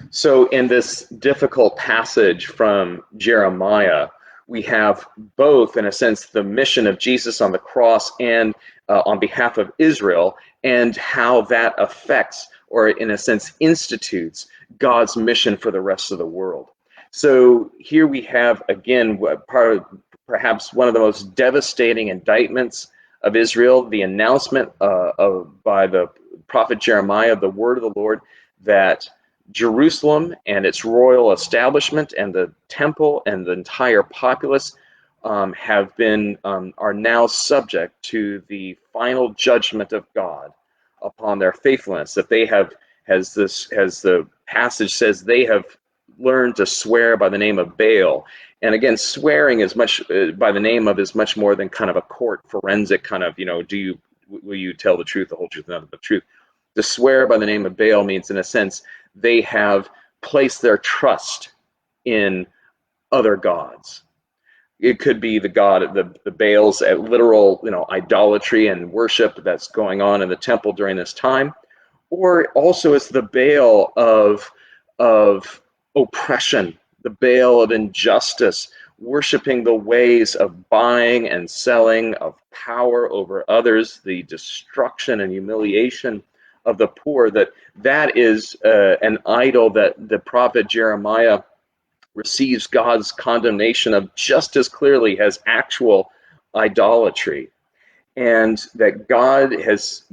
So, in this difficult passage from Jeremiah, we have both, in a sense, the mission of Jesus on the cross and on behalf of Israel, and how that affects, or in a sense, institutes God's mission for the rest of the world. So, here we have, again, part of perhaps one of the most devastating indictments of Israel, the announcement by the prophet Jeremiah of the word of the Lord that Jerusalem and its royal establishment and the temple and the entire populace are now subject to the final judgment of God upon their faithfulness. That they have, as the passage says, they have learned to swear by the name of Baal. And again, swearing is much by the name of is much more than kind of a court forensic kind of, will you tell the truth, the whole truth, and nothing but the truth. To swear by the name of Baal means, in a sense, they have placed their trust in other gods. It could be the god, the Baal's literal, idolatry and worship that's going on in the temple during this time, or also it's the Baal of oppression, the Baal of injustice, worshiping the ways of buying and selling, of power over others, the destruction and humiliation of the poor. That is an idol that the prophet Jeremiah receives God's condemnation of just as clearly as actual idolatry. And that God has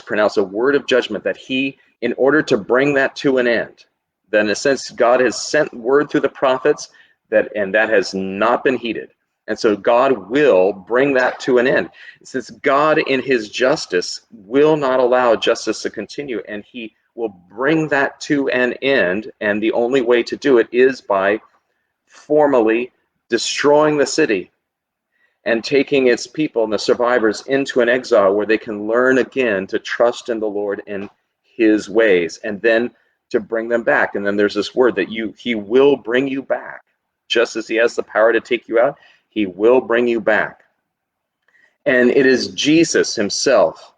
pronounced a word of judgment that he, in order to bring that to an end, then in a sense God has sent word through the prophets and that has not been heeded. And so God will bring that to an end. Since God in his justice will not allow justice to continue, and he will bring that to an end, and the only way to do it is by formally destroying the city and taking its people and the survivors into an exile where they can learn again to trust in the Lord in his ways, and then to bring them back. And then there's this word that he will bring you back. Just as he has the power to take you out, he will bring you back. And it is Jesus himself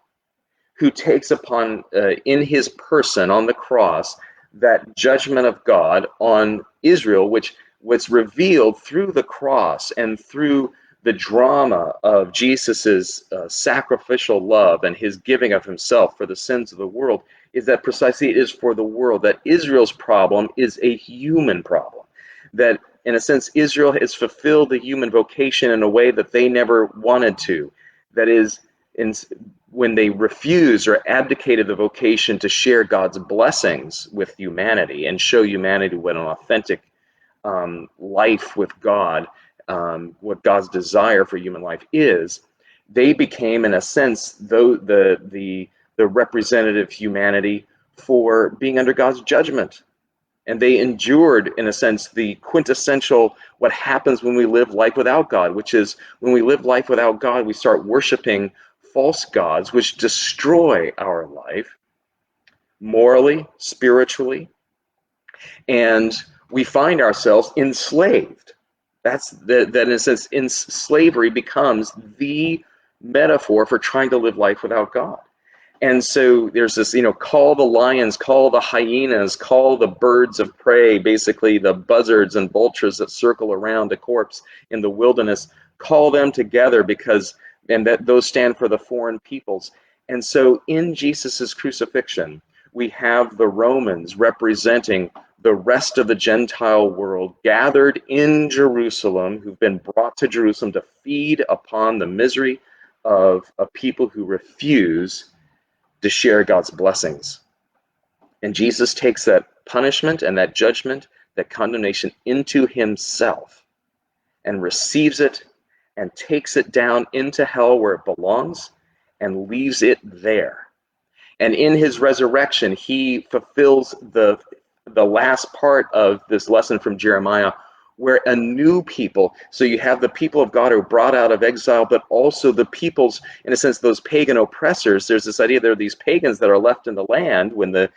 who takes upon, in his person on the cross, that judgment of God on Israel, which was revealed through the cross and through the drama of Jesus's sacrificial love and his giving of himself for the sins of the world, is that precisely it is for the world, that Israel's problem is a human problem. That, in a sense, Israel has fulfilled the human vocation in a way that they never wanted to. That is, when they refused or abdicated the vocation to share God's blessings with humanity and show humanity what an authentic life with God, what God's desire for human life is, they became, in a sense, the representative humanity for being under God's judgment. And they endured, in a sense, the quintessential what happens when we live life without God, which is when we live life without God, we start worshiping false gods, which destroy our life morally, spiritually, and we find ourselves enslaved. That in a sense, slavery becomes the metaphor for trying to live life without God. And so there's this, call the lions, call the hyenas, call the birds of prey, basically the buzzards and vultures that circle around a corpse in the wilderness, call them together and that those stand for the foreign peoples. And so in Jesus's crucifixion, we have the Romans representing the rest of the Gentile world gathered in Jerusalem, who've been brought to Jerusalem to feed upon the misery of a people who refuse to share God's blessings. And Jesus takes that punishment and that judgment, that condemnation into himself and receives it and takes it down into hell where it belongs and leaves it there. And in his resurrection, he fulfills the last part of this lesson from Jeremiah, where a new people, so you have the people of God who are brought out of exile, but also the peoples, in a sense, those pagan oppressors. There's this idea there are these pagans that are left in the land when the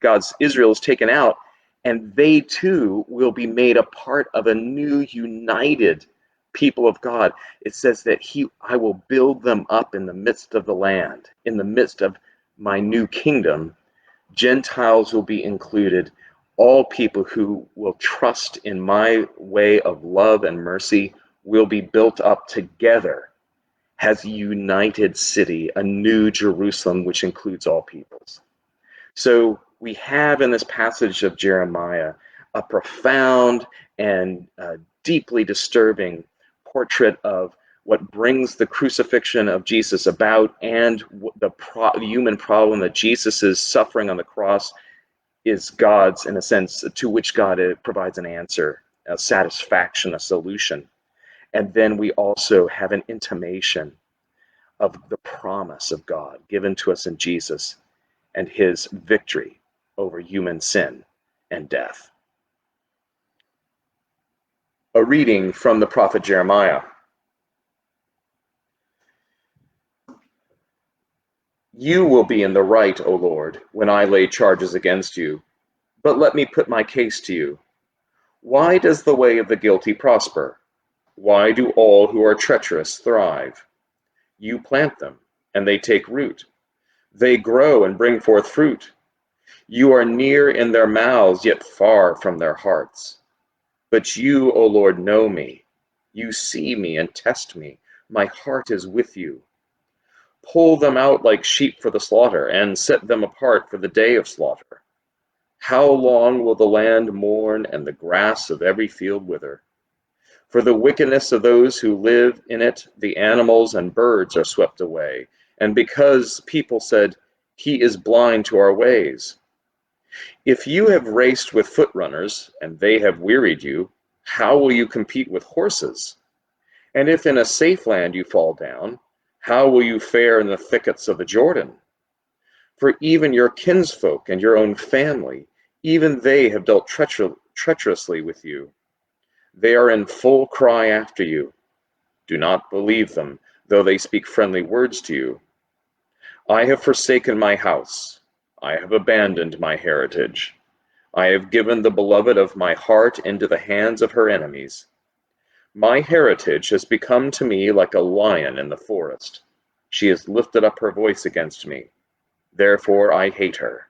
God's Israel is taken out, and they too will be made a part of a new united people of God. It says that I will build them up in the midst of the land, in the midst of my new kingdom. Gentiles will be included. All people who will trust in my way of love and mercy will be built up together as a united city, a new Jerusalem, which includes all peoples. So we have in this passage of Jeremiah a profound and deeply disturbing portrait of what brings the crucifixion of Jesus about, and the human problem that Jesus' suffering on the cross is God's, in a sense, to which God provides an answer, a satisfaction, a solution. And then we also have an intimation of the promise of God given to us in Jesus and his victory over human sin and death. A reading from the prophet Jeremiah. You will be in the right, O Lord, when I lay charges against you. But let me put my case to you. Why does the way of the guilty prosper? Why do all who are treacherous thrive? You plant them, and they take root. They grow and bring forth fruit. You are near in their mouths, yet far from their hearts. But you, O Lord, know me. You see me and test me. My heart is with you. Pull them out like sheep for the slaughter, and set them apart for the day of slaughter. How long will the land mourn and the grass of every field wither? For the wickedness of those who live in it, the animals and birds are swept away. And because people said, he is blind to our ways. If you have raced with foot runners, and they have wearied you, how will you compete with horses? And if in a safe land you fall down, how will you fare in the thickets of the Jordan? For even your kinsfolk and your own family, even they have dealt treacherously with you. They are in full cry after you. Do not believe them, though they speak friendly words to you. I have forsaken my house. I have abandoned my heritage. I have given the beloved of my heart into the hands of her enemies. My heritage has become to me like a lion in the forest. She has lifted up her voice against me. Therefore I hate her.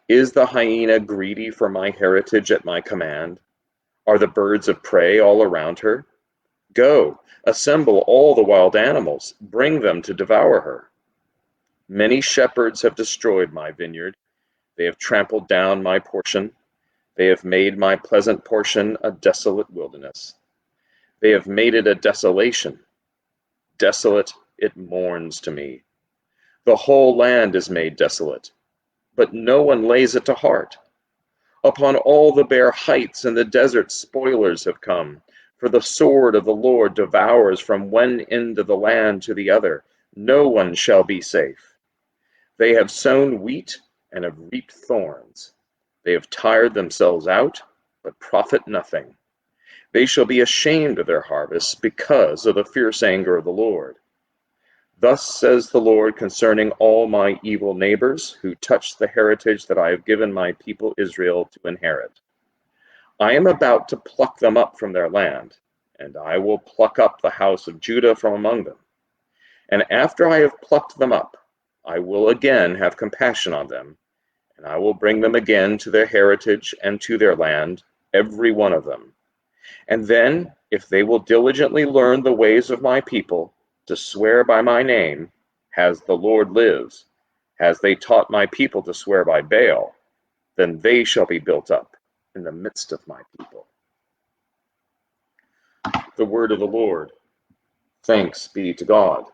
Is the hyena greedy for my heritage at my command? Are the birds of prey all around her? Go, assemble all the wild animals, bring them to devour her. Many shepherds have destroyed my vineyard. They have trampled down my portion. They have made my pleasant portion a desolate wilderness. They have made it a desolation. Desolate, it mourns to me. The whole land is made desolate, but no one lays it to heart. Upon all the bare heights and the desert spoilers have come, for the sword of the Lord devours from one end of the land to the other. No one shall be safe. They have sown wheat and have reaped thorns. They have tired themselves out, but profit nothing. They shall be ashamed of their harvests because of the fierce anger of the Lord. Thus says the Lord concerning all my evil neighbors who touch the heritage that I have given my people Israel to inherit. I am about to pluck them up from their land, and I will pluck up the house of Judah from among them. And after I have plucked them up, I will again have compassion on them, and I will bring them again to their heritage and to their land, every one of them. And then, if they will diligently learn the ways of my people, to swear by my name, as the Lord lives, as they taught my people to swear by Baal, then they shall be built up in the midst of my people. The word of the Lord. Thanks be to God.